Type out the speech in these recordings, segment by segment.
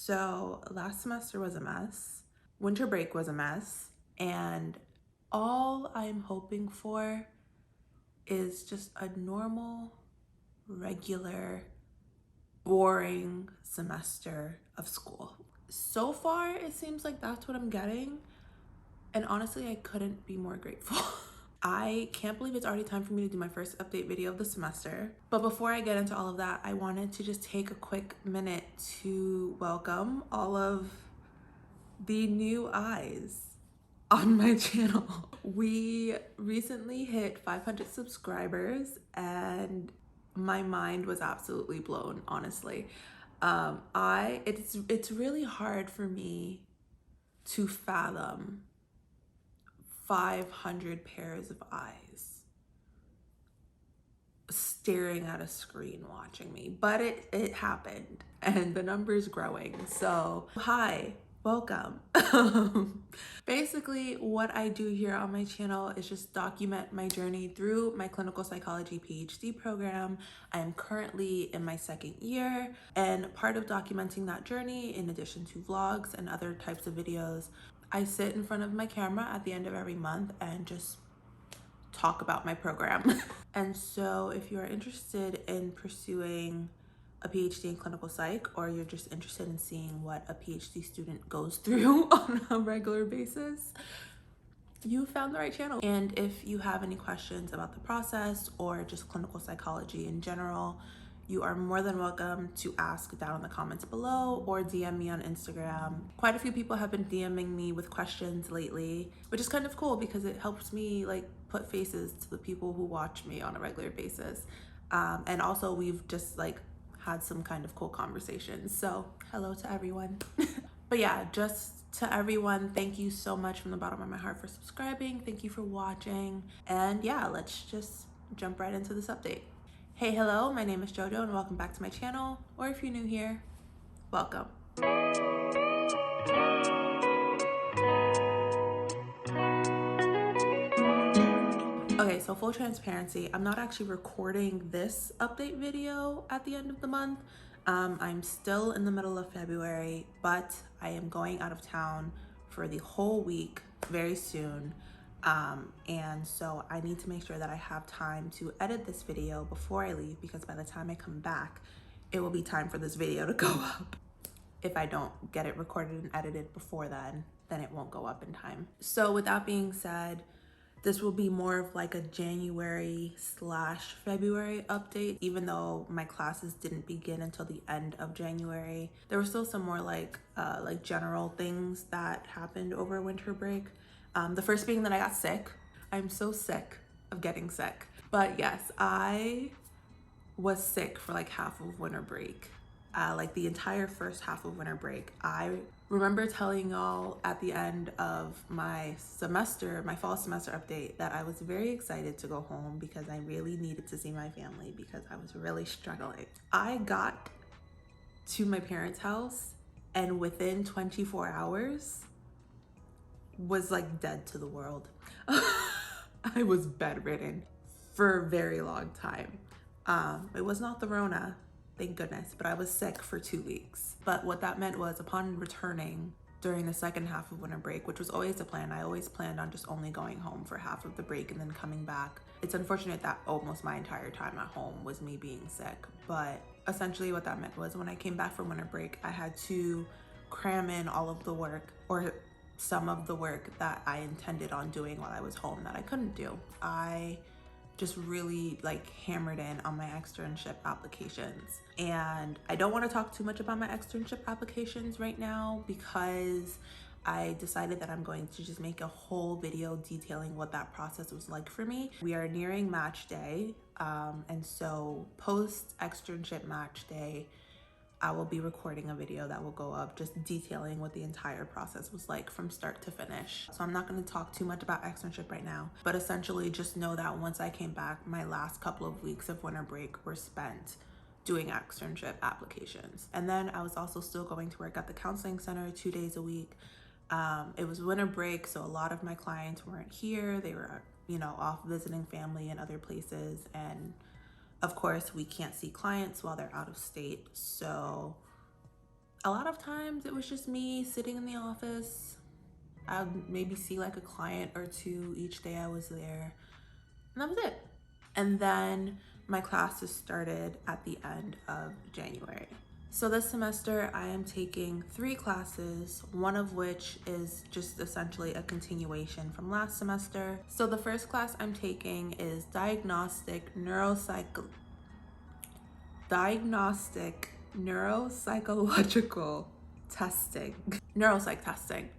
So last semester was a mess. Winter break was a mess. And all I'm hoping for is just a normal, regular, boring semester of school. So far, it seems like that's what I'm getting. And honestly, I couldn't be more grateful. I can't believe it's already time for me to do my first update video of the semester. But before I get into all of that, I wanted to just take a quick minute to welcome all of the new eyes on my channel. We recently hit 500 subscribers and my mind was absolutely blown, honestly. It's really hard for me to fathom 500 pairs of eyes staring at a screen watching me, but it happened and the number's growing. So hi, welcome. Basically what I do here on my channel is just document my journey through my clinical psychology PhD program. I am currently in my second year, and part of documenting that journey, in addition to vlogs and other types of videos, I sit in front of my camera at the end of every month and just talk about my program. And so if you're interested in pursuing a PhD in clinical psych, or you're just interested in seeing what a PhD student goes through on a regular basis, you found the right channel. And if you have any questions about the process or just clinical psychology in general, you are more than welcome to ask down in the comments below or DM me on Instagram. Quite a few people have been DMing me with questions lately, which is kind of cool because it helps me like put faces to the people who watch me on a regular basis. And also we've just like had some kind of cool conversations. So hello to everyone. But yeah, just to everyone, thank you so much from the bottom of my heart for subscribing. Thank you for watching. And yeah, let's just jump right into this update. Hey, hello, my name is Jojo and welcome back to my channel. Or if you're new here, welcome. Okay, so full transparency, I'm not actually recording this update video at the end of the month. I'm still in the middle of February, but I am going out of town for the whole week very soon. And so I need to make sure that I have time to edit this video before I leave, because by the time I come back, it will be time for this video to go up. If I don't get it recorded and edited before then it won't go up in time. So with that being said, this will be more of like a January/February update. Even though my classes didn't begin until the end of January, there were still some more like general things that happened over winter break. The first being that I got sick. I'm so sick of getting sick. But yes, I was sick for like half of winter break. Like the entire first half of winter break. I remember telling y'all at the end of my semester, my fall semester update, that I was very excited to go home because I really needed to see my family because I was really struggling. I got to my parents' house and within 24 hours was like dead to the world. I was bedridden for a very long time. It was not the Rona, thank goodness, but I was sick for 2 weeks. But what that meant was, upon returning during the second half of winter break, which was always the plan, I always planned on just only going home for half of the break and then coming back. It's unfortunate that almost my entire time at home was me being sick, but essentially what that meant was when I came back from winter break, I had to cram in all of the work, or some of the work that I intended on doing while I was home that I couldn't do. I just really like hammered in on my externship applications. And I don't want to talk too much about my externship applications right now because I decided that I'm going to just make a whole video detailing what that process was like for me. We are nearing match day. And so post externship match day, I will be recording a video that will go up just detailing what the entire process was like from start to finish. So I'm not going to talk too much about externship right now, but essentially just know that once I came back, my last couple of weeks of winter break were spent doing externship applications. And then I was also still going to work at the counseling center 2 days a week. It was winter break, so a lot of my clients weren't here. They were, off visiting family in other places, and of course, we can't see clients while they're out of state. So A lot of times it was just me sitting in the office. I'd maybe see like a client or two each day I was there, and that was it. And then my classes started at the end of January. So this semester I am taking 3 classes, one of which is just essentially a continuation from last semester. So the first class I'm taking is diagnostic neuropsychological testing. Neuropsych testing.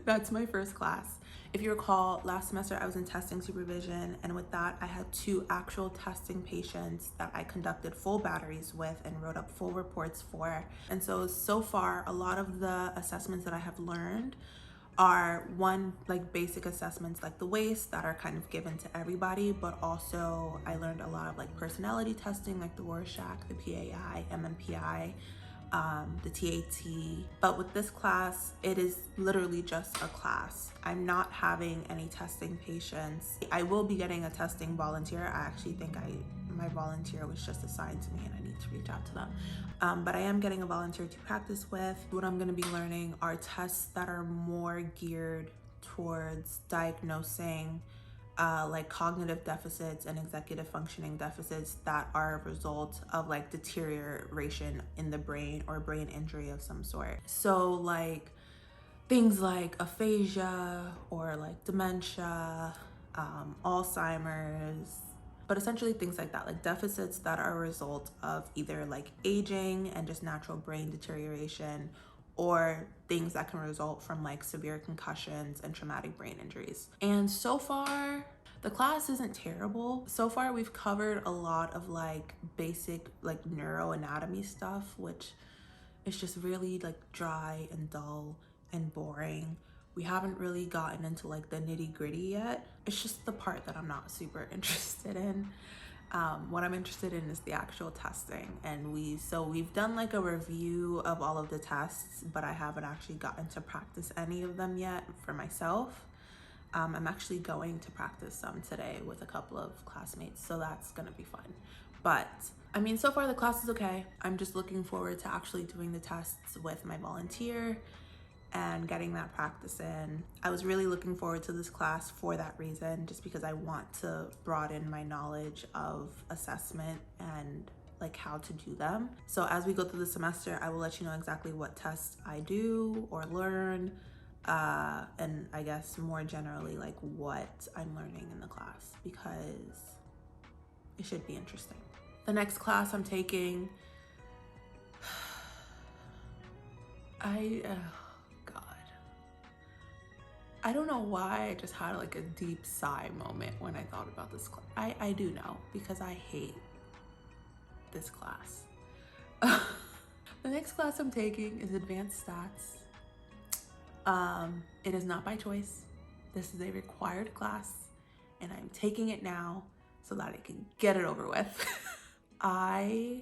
That's my first class. If you recall, last semester I was in testing supervision, and with that I had 2 actual testing patients that I conducted full batteries with and wrote up full reports for. And so far, a lot of the assessments that I have learned are, one, like basic assessments like the WAIS that are kind of given to everybody, but also I learned a lot of like personality testing like the Rorschach, the PAI, MMPI, the TAT. But with this class, it is literally just a class. I'm not having any testing patients. I will be getting a testing volunteer. I actually think my volunteer was just assigned to me and I need to reach out to them. But I am getting a volunteer to practice with. What I'm gonna be learning are tests that are more geared towards diagnosing like cognitive deficits and executive functioning deficits that are a result of like deterioration in the brain or brain injury of some sort. So like things like aphasia or like dementia, Alzheimer's, but essentially things like that, like deficits that are a result of either like aging and just natural brain deterioration, or things that can result from like severe concussions and traumatic brain injuries. And so far, the class isn't terrible. So far, we've covered a lot of like basic like neuroanatomy stuff, which is just really like dry and dull and boring. We haven't really gotten into like the nitty-gritty yet. It's just the part that I'm not super interested in. What I'm interested in is the actual testing, and we've done like a review of all of the tests, but I haven't actually gotten to practice any of them yet for myself. I'm actually going to practice some today with a couple of classmates, so that's gonna be fun. But I mean, so far the class is okay. I'm just looking forward to actually doing the tests with my volunteer and getting that practice in. I was really looking forward to this class for that reason, just because I want to broaden my knowledge of assessment and like how to do them. So as we go through the semester, I will let you know exactly what tests I do or learn, and I guess more generally like what I'm learning in the class, because it should be interesting. The next class I'm taking, I don't know why I just had like a deep sigh moment when I thought about this class. I do know, because I hate this class. The next class I'm taking is advanced stats. It is not by choice. This is a required class and I'm taking it now so that I can get it over with. I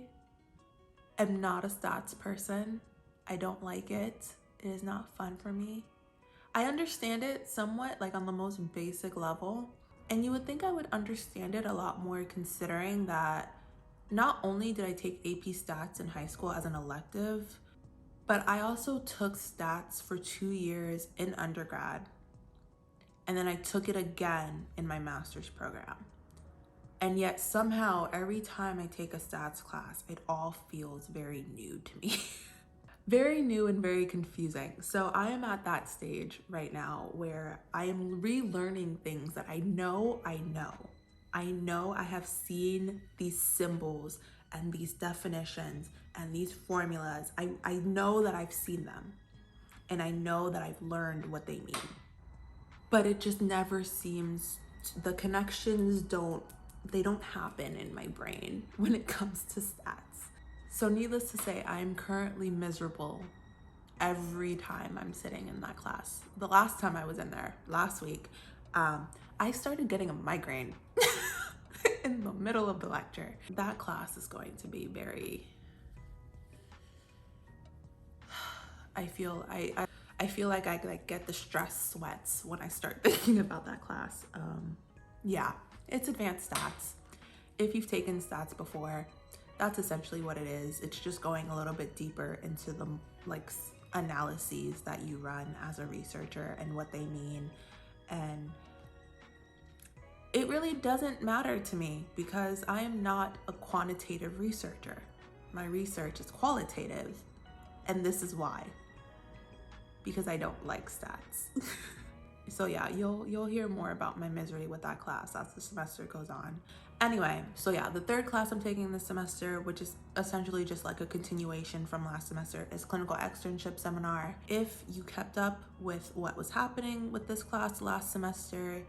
am not a stats person. I don't like it. It is not fun for me. I understand it somewhat, like on the most basic level, and you would think I would understand it a lot more, considering that not only did I take AP stats in high school as an elective, but I also took stats for 2 years in undergrad, and then I took it again in my master's program. And yet somehow every time I take a stats class, it all feels very new to me. Very new and very confusing. So I am at that stage right now where I am relearning things that I know I have seen these symbols and these definitions and these formulas. I know that I've seen them, and I know that I've learned what they mean, but it just never seems, the connections don't happen in my brain when it comes to stats. So needless to say, I'm currently miserable every time I'm sitting in that class. The last time I was in there, last week, I started getting a migraine in the middle of the lecture. That class is going to be very, I feel like I like get the stress sweats when I start thinking about that class. Yeah, it's advanced stats. If you've taken stats before, That's essentially what it is. It's just going a little bit deeper into the like analyses that you run as a researcher and what they mean. And it really doesn't matter to me because I am not a quantitative researcher. My research is qualitative, and this is why. Because I don't like stats. So yeah, you'll hear more about my misery with that class as the semester goes on. Anyway, so yeah, the third class I'm taking this semester, which is essentially just like a continuation from last semester, is clinical externship seminar. If you kept up with what was happening with this class last semester,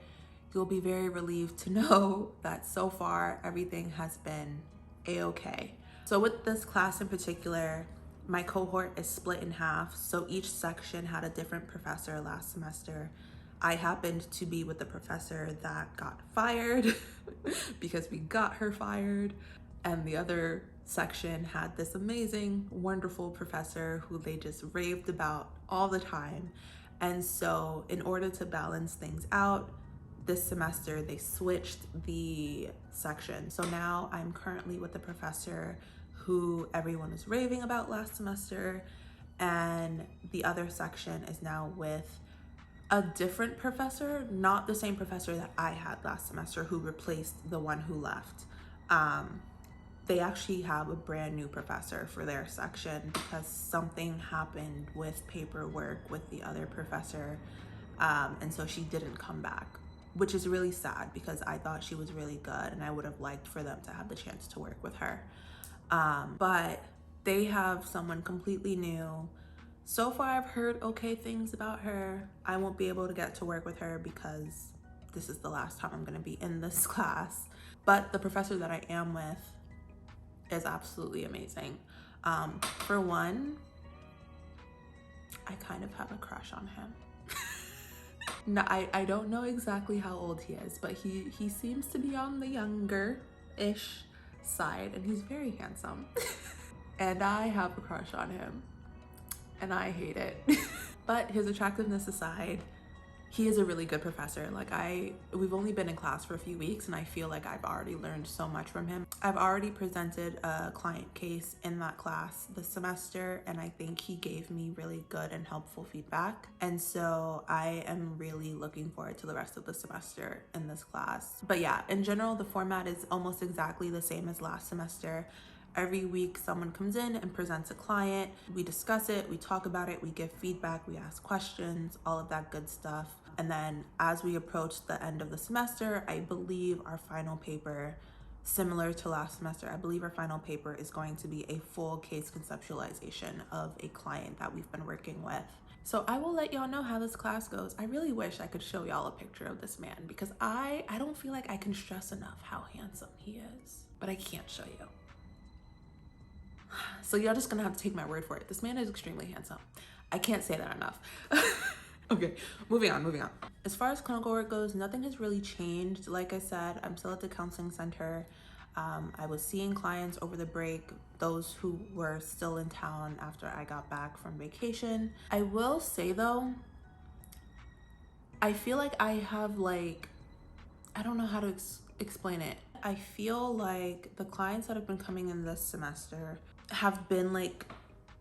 you'll be very relieved to know that so far everything has been a-okay. So with this class in particular, my cohort is split in half. So each section had a different professor last semester. I happened to be with the professor that got fired because we got her fired. And the other section had this amazing, wonderful professor who they just raved about all the time. And so in order to balance things out, this semester they switched the section. So now I'm currently with the professor who everyone was raving about last semester, and the other section is now with a different professor, not the same professor that I had last semester who replaced the one who left. They actually have a brand new professor for their section because something happened with paperwork with the other professor, and so she didn't come back, which is really sad because I thought she was really good and I would have liked for them to have the chance to work with her. But they have someone completely new. So far I've heard okay things about her. I won't be able to get to work with her because this is the last time I'm gonna be in this class. But the professor that I am with is absolutely amazing. For one, I kind of have a crush on him. No, I don't know exactly how old he is, but he seems to be on the younger-ish side, and he's very handsome. And I have a crush on him, and I hate it. But his attractiveness aside, he is a really good professor. Like we've only been in class for a few weeks and I feel like I've already learned so much from him. I've already presented a client case in that class this semester, and I think he gave me really good and helpful feedback. And so I am really looking forward to the rest of the semester in this class. But yeah, in general, the format is almost exactly the same as last semester. Every week someone comes in and presents a client. We discuss it, we talk about it, we give feedback, we ask questions, all of that good stuff. And then as we approach the end of the semester, I believe our final paper, similar to last semester, I believe our final paper is going to be a full case conceptualization of a client that we've been working with. So I will let y'all know how this class goes. I really wish I could show y'all a picture of this man because I don't feel like I can stress enough how handsome he is, but I can't show you. So y'all just gonna have to take my word for it. This man is extremely handsome. I can't say that enough. Okay, moving on. As far as clinical work goes, nothing has really changed. Like I said, I'm still at the counseling center. I was seeing clients over the break, those who were still in town after I got back from vacation. I will say though, I feel like I have I don't know how to explain it. I feel like the clients that have been coming in this semester have been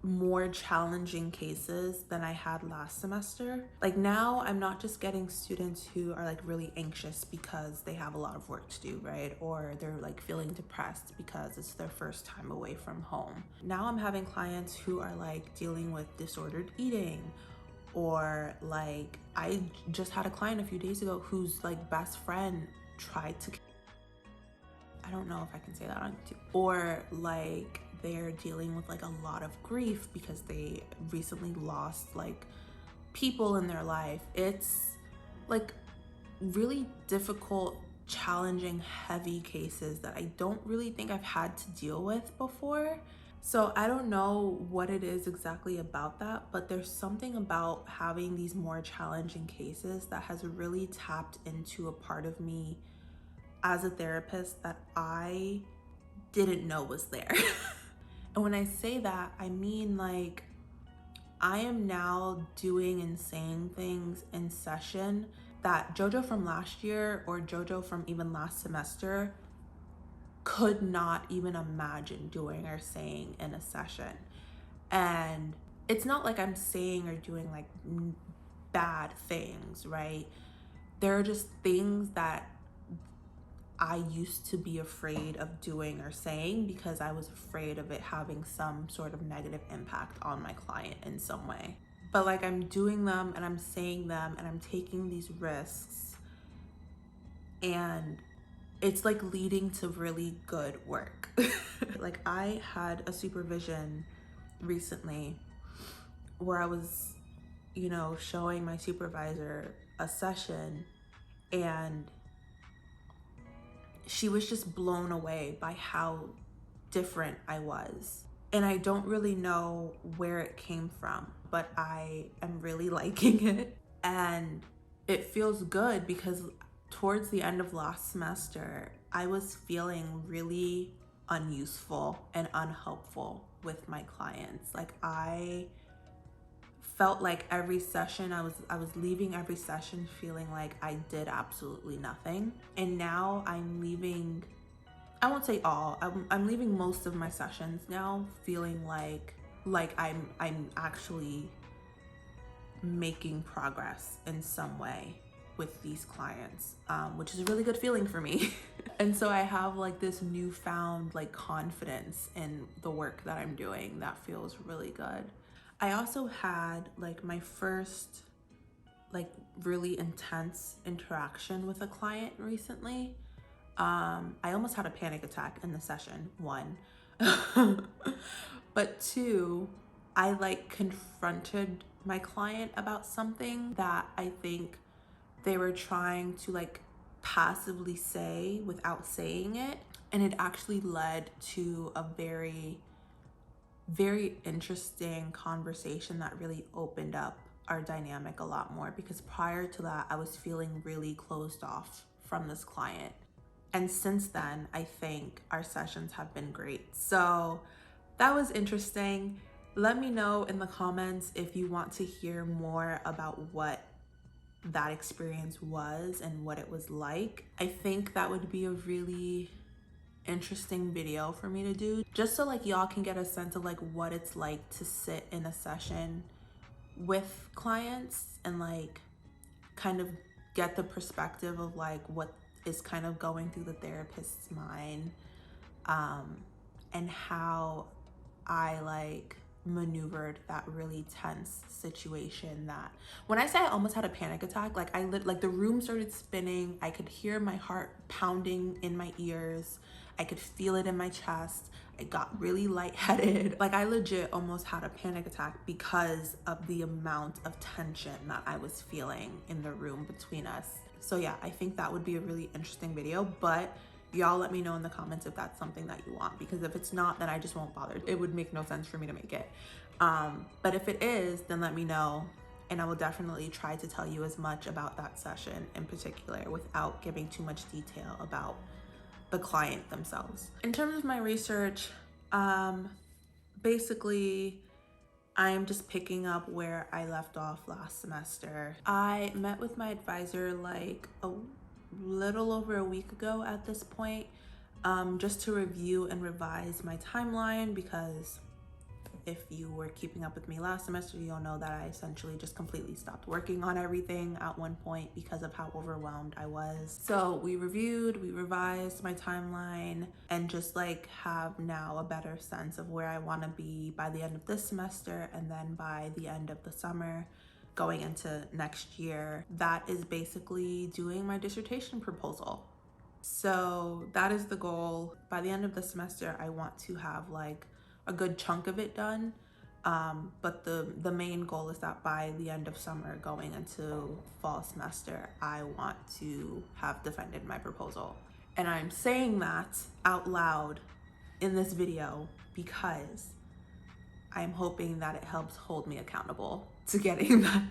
more challenging cases than I had last semester. Now I'm not just getting students who are really anxious because they have a lot of work to do, right? Or they're feeling depressed because it's their first time away from home. Now I'm having clients who are dealing with disordered eating, or I just had a client a few days ago whose best friend tried to, I don't know if I can say that on YouTube, or they're dealing with a lot of grief because they recently lost people in their life. It's really difficult, challenging, heavy cases that I don't really think I've had to deal with before. So I don't know what it is exactly about that, but there's something about having these more challenging cases that has really tapped into a part of me as a therapist that I didn't know was there. And when I say that, I mean I am now doing and saying things in session that JoJo from last year or JoJo from even last semester could not even imagine doing or saying in a session. And it's not like I'm saying or doing like bad things, right? There are just things that I used to be afraid of doing or saying because I was afraid of it having some sort of negative impact on my client in some way. But like I'm doing them and I'm saying them and I'm taking these risks, and it's like leading to really good work. Like I had a supervision recently where I was, showing my supervisor a session, and she was just blown away by how different I was. And I don't really know where it came from, but I am really liking it. And it feels good because towards the end of last semester, I was feeling really unuseful and unhelpful with my clients. Like I felt like every session I was leaving every session feeling like I did absolutely nothing. And now I'm leaving, I won't say all, I'm leaving most of my sessions now feeling like I'm actually making progress in some way with these clients, which is a really good feeling for me. And so I have like this newfound like confidence in the work that I'm doing that feels really good. I also had like my first like really intense interaction with a client recently. I almost had a panic attack in the session, one. But two, I like confronted my client about something that I think they were trying to like passively say without saying it. And it actually led to a very, very interesting conversation that really opened up our dynamic a lot more, because prior to that, I was feeling really closed off from this client. And since then, I think our sessions have been great. So that was interesting. Let me know in the comments if you want to hear more about what that experience was and what it was like. I think that would be a really interesting video for me to do, just so like y'all can get a sense of like what it's like to sit in a session with clients and like kind of get the perspective of like what is kind of going through the therapist's mind, and how I like maneuvered that really tense situation. That when I say I almost had a panic attack, like like the room started spinning, I could hear my heart pounding in my ears, I could feel it in my chest, I got really lightheaded. Like I legit almost had a panic attack because of the amount of tension that I was feeling in the room between us. So yeah, I think that would be a really interesting video, but y'all let me know in the comments if that's something that you want, because if it's not, then I just won't bother. It would make no sense for me to make it. But if it is, then let me know, and I will definitely try to tell you as much about that session in particular without giving too much detail about the client themselves. In terms of my research, basically, I'm just picking up where I left off last semester. I met with my advisor like a little over a week ago at this point, just to review and revise my timeline, because if you were keeping up with me last semester, you'll know that I essentially just completely stopped working on everything at one point because of how overwhelmed I was. So we reviewed, we revised my timeline, and just like have now a better sense of where I want to be by the end of this semester, and then by the end of the summer going into next year. That is basically doing my dissertation proposal. So that is the goal. By the end of the semester, I want to have like a good chunk of it done. But the main goal is that by the end of summer going into fall semester, I want to have defended my proposal. And I'm saying that out loud in this video because I'm hoping that it helps hold me accountable to getting that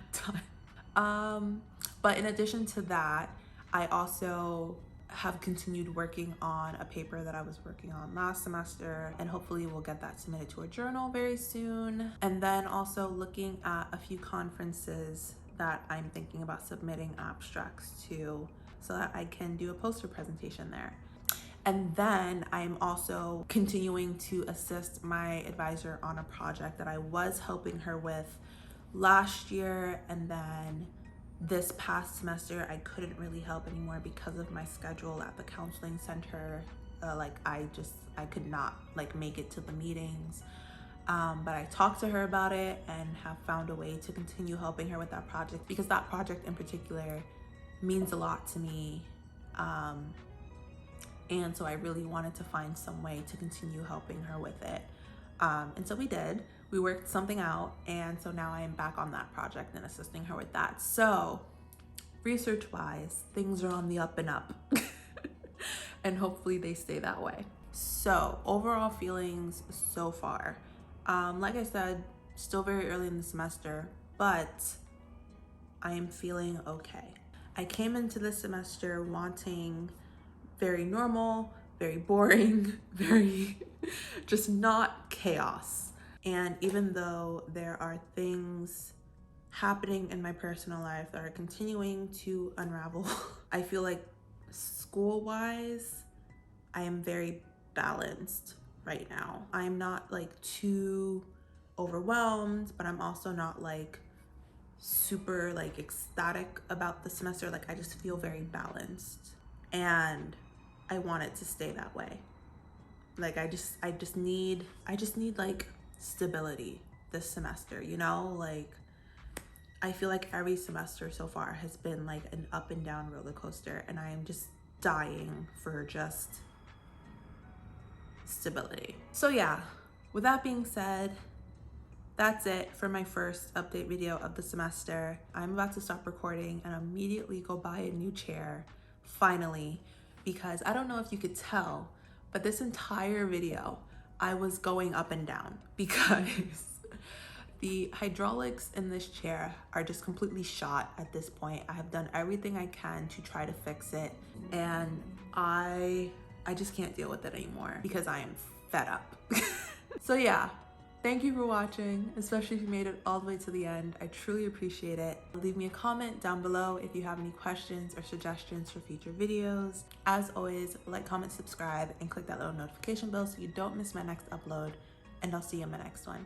done. But in addition to that, I also have continued working on a paper that I was working on last semester, and hopefully we'll get that submitted to a journal very soon. And then also looking at a few conferences that I'm thinking about submitting abstracts to so that I can do a poster presentation there. And then I'm also continuing to assist my advisor on a project that I was helping her with last year, and then this past semester I couldn't really help anymore because of my schedule at the counseling center. I could not like make it to the meetings. But I talked to her about it and have found a way to continue helping her with that project, because that project in particular means a lot to me. And so I really wanted to find some way to continue helping her with it. And so we did. We worked something out, and so now I am back on that project and assisting her with that. So research-wise, things are on the up and up. And hopefully they stay that way. So overall feelings so far. Like I said, still very early in the semester, but I am feeling okay. I came into this semester wanting very normal, very boring, very just not chaos. And even though there are things happening in my personal life that are continuing to unravel, I feel like school-wise, I am very balanced right now. I'm not like too overwhelmed, but I'm also not like super like ecstatic about the semester. Like I just feel very balanced, and I want it to stay that way. Like I just need like stability this semester, you know? Like I feel like every semester so far has been like an up and down roller coaster, and I am just dying for just stability. So yeah, with that being said, that's it for my first update video of the semester. I'm about to stop recording and immediately go buy a new chair, finally, because I don't know if you could tell, but this entire video, I was going up and down because the hydraulics in this chair are just completely shot at this point. I have done everything I can to try to fix it, and I just can't deal with it anymore because I am fed up. So yeah, thank you for watching, especially if you made it all the way to the end. I truly appreciate it. Leave me a comment down below if you have any questions or suggestions for future videos. As always, like, comment, subscribe, and click that little notification bell so you don't miss my next upload, and I'll see you in my next one.